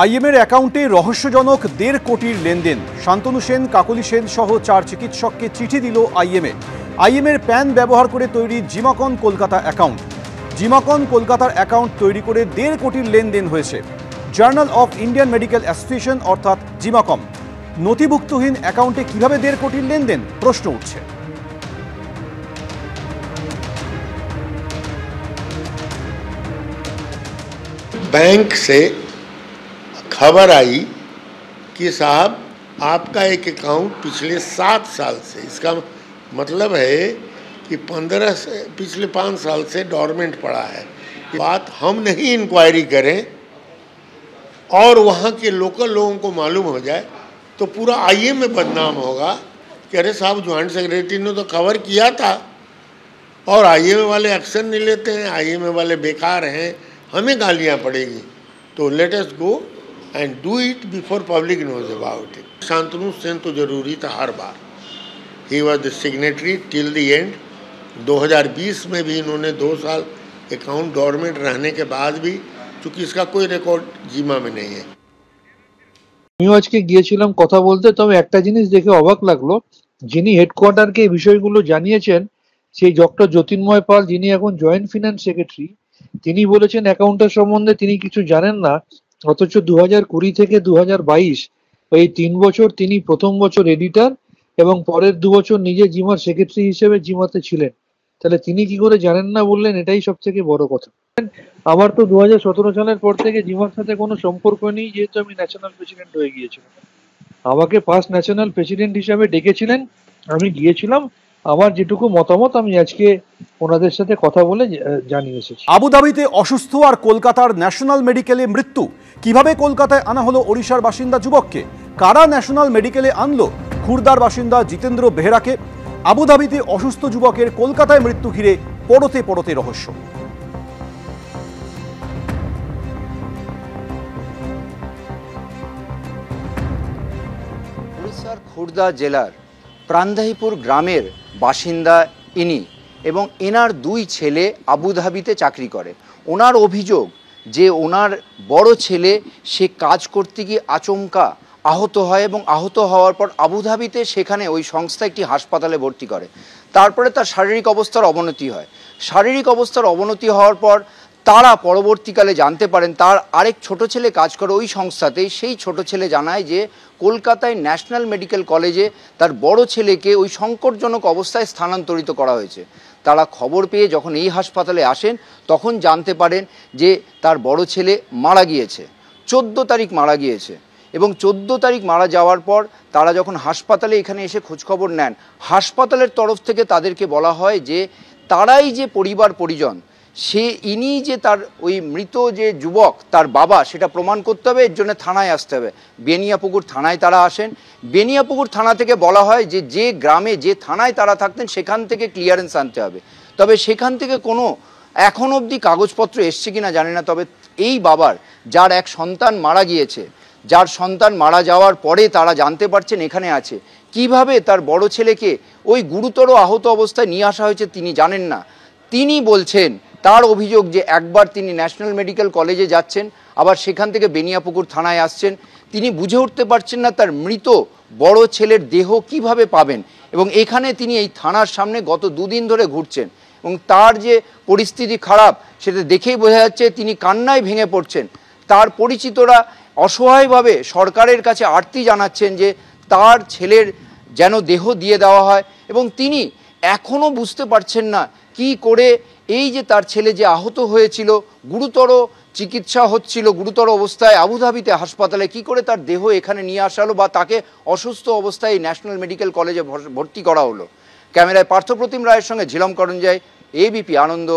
আইএমের অ্যাকাউন্টে রহস্যজনক 1.5 কোটির লেনদেন। শান্তনু সেন, কাকলি সেন সহ 4 চিকিৎসককে চিঠি দিল আইএমএ। আইএমের প্যান ব্যবহার করে তৈরি জিমাকন কলকাতা অ্যাকাউন্ট। জিমাকন কলকাতার অ্যাকাউন্ট তৈরি করে 1.5 কোটির লেনদেন হয়েছে। Journal of Indian medical association অর্থাৎ জিমাকম নথিভুক্তহীন অ্যাকাউন্টে কিভাবে 1.5 কোটির লেনদেন প্রশ্ন উঠছে। बैंक से खबर आई कि साहब आपका एक अकाउंट पिछले 7 साल से, इसका मतलब है कि 15 से पिछले 5 साल से डॉर्मेंट पड़ा है। बात हम नहीं इंक्वायरी करें और वहाँ के लोकल लोगों को मालूम हो जाए तो पूरा आईएम में बदनाम होगा कि अरे साहब ज्वाइंट सेक्रेटरी ने तो कवर किया था और आईएम वाले एक्शन नहीं लेते हैं, आईएम वाले बेकार हैं, हमें गालियाँ पड़ेगी। तो let us go and do it before public knows about it. Shantanu Sen तो जरूरी था हर बार, he was the signatory till the end. 2020 में भी इन्होंने 2 साल अकाउंट डॉर्मेंट रहने के बाद भी, चूँकि इसका कोई रिकॉर्ड जीमा में नहीं है। আমিও আজকে গিয়েছিলাম কথা বলতে, তবে একটা জিনিস দেখে অবাক লাগলো, যিনি হেডকোয়ার্টারকে এই বিষয়গুলো জানিয়েছেন সেই ডক্টর জ্যোতির্ময় পাল, যিনি এখন জয়েন্ট ফিনান্স সেক্রেটারি, তিনি বলেছেন অ্যাকাউন্টের সম্বন্ধে তিনি কিছু জানেন না। অথচ 2020 থেকে 2022 এই 3 বছর তিনি প্রথম বছর এডিটর এবং পরের 2 বছর নিজে জিমার সেক্রেটারি হিসেবে জিমাতে ছিলেন। তাহলে তিনি কি করে জানেন না বললেন, এটাই সব থেকে বড় কথা। আমার তো 2017 সালের পর থেকে জিমার সাথে কোনো সম্পর্ক নেই, যেহেতু আমি ন্যাশনাল প্রেসিডেন্ট হয়ে গিয়েছিলাম। আমাকে ফার্স্ট ন্যাশনাল প্রেসিডেন্ট হিসাবে ডেকেছিলেন, আমি গিয়েছিলাম। আমার যেটুকু মতামত আমি আজকে ওনাদের সাথে কথা বলে জানিয়ে এসেছি। আবুধাবিতে অসুস্থ আর কলকাতার ন্যাশনাল মেডিকেলে মৃত্যু। কিভাবে কলকাতায় আনা হলো ওড়িশার বাসিন্দা যুবককে? কারা ন্যাশনাল মেডিকেলে আনলো খুরদার বাসিন্দা জিতেন্দ্র বেহেরাকে? আবুধাবিতে অসুস্থ যুবকের কলকাতায় মৃত্যু ঘিরে পড়তে পড়তে রহস্য। উড়িষ্যার খুরদা জেলার প্রান্দাহিপুর গ্রামের বাসিন্দা ইনি এবং এনার 2 ছেলে আবুধাবিতে চাকরি করে। ওনার অভিযোগ যে ওনার বড় ছেলে সে কাজ করতে গিয়ে আচমকা আহত হয় এবং আহত হওয়ার পর আবুধাবিতে সেখানে ওই সংস্থা একটি হাসপাতালে ভর্তি করে। তারপরে তার শারীরিক অবস্থার অবনতি হয়। শারীরিক অবস্থার অবনতি হওয়ার পর তারা পরবর্তীকালে জানতে পারেন তার আরেক ছোট ছেলে কাজ করে ওই সংস্থাতেই। সেই ছোট ছেলে জানায় যে কলকাতায় ন্যাশনাল মেডিকেল কলেজে তার বড় ছেলেকে ওই সংকটজনক অবস্থায় স্থানান্তরিত করা হয়েছে। তারা খবর পেয়ে যখন এই হাসপাতালে আসেন তখন জানতে পারেন যে তার বড় ছেলে মারা গিয়েছে, 14 তারিখ মারা গিয়েছে। এবং 14 তারিখ মারা যাওয়ার পর তারা যখন হাসপাতালে এখানে এসে খোঁজখবর নেন, হাসপাতালের তরফ থেকে তাদেরকে বলা হয় যে তারাই যে পরিবার পরিজন, ইনি যে তার ওই মৃত যে যুবক তার বাবা, সেটা প্রমাণ করতে হবে, এর জন্য থানায় আসতে হবে। বেনিয়াপুকুর থানায় তারা আসেন। বেনিয়াপুকুর থানা থেকে বলা হয় যে যে গ্রামে যে থানায় তারা থাকতেন সেখান থেকে ক্লিয়ারেন্স আনতে হবে। তবে সেখান থেকে কোনো এখন অবধি কাগজপত্র এসছে কিনা জানি না। তবে এই বাবার যার এক সন্তান মারা গিয়েছে, যার সন্তান মারা যাওয়ার পরে তারা জানতে পারছেন এখানে আছে, কিভাবে তার বড় ছেলেকে ওই গুরুতর আহত অবস্থায় নিয়ে আসা হয়েছে তিনি জানেন না। তিনি বলছেন, তার অভিযোগ যে একবার তিনি ন্যাশনাল মেডিকেল কলেজে যাচ্ছেন, আবার সেখান থেকে বেনিয়াপুকুর থানায় আসছেন। তিনি বুঝে উঠতে পারছেন না তার মৃত বড় ছেলের দেহ কিভাবে পাবেন। এবং এখানে তিনি এই থানার সামনে গত 2 দিন ধরে ঘুরছেন এবং তার যে পরিস্থিতি খারাপ সেটা দেখেই বোঝা যাচ্ছে তিনি কান্নায় ভেঙে পড়ছেন। তার পরিচিতরা অসহায়ভাবে সরকারের কাছে আর্তি জানাচ্ছেন যে তার ছেলের যেন দেহ দিয়ে দেওয়া হয়। এবং তিনি এখনও বুঝতে পারছেন না কি করে এই যে তার ছেলে যে আহত হয়েছিল, গুরুতর চিকিৎসা হচ্ছিল গুরুতর অবস্থায় আবুধাবিতে হাসপাতালে, কি করে তার দেহ এখানে নিয়ে আসা হলো বা তাকে অসুস্থ অবস্থায় ন্যাশনাল মেডিকেল কলেজে ভর্তি করা হলো। ক্যামেরায় পার্থপ্রতিম রায়ের সঙ্গে ঝিলম করঞ্জাই, এবিপি আনন্দ।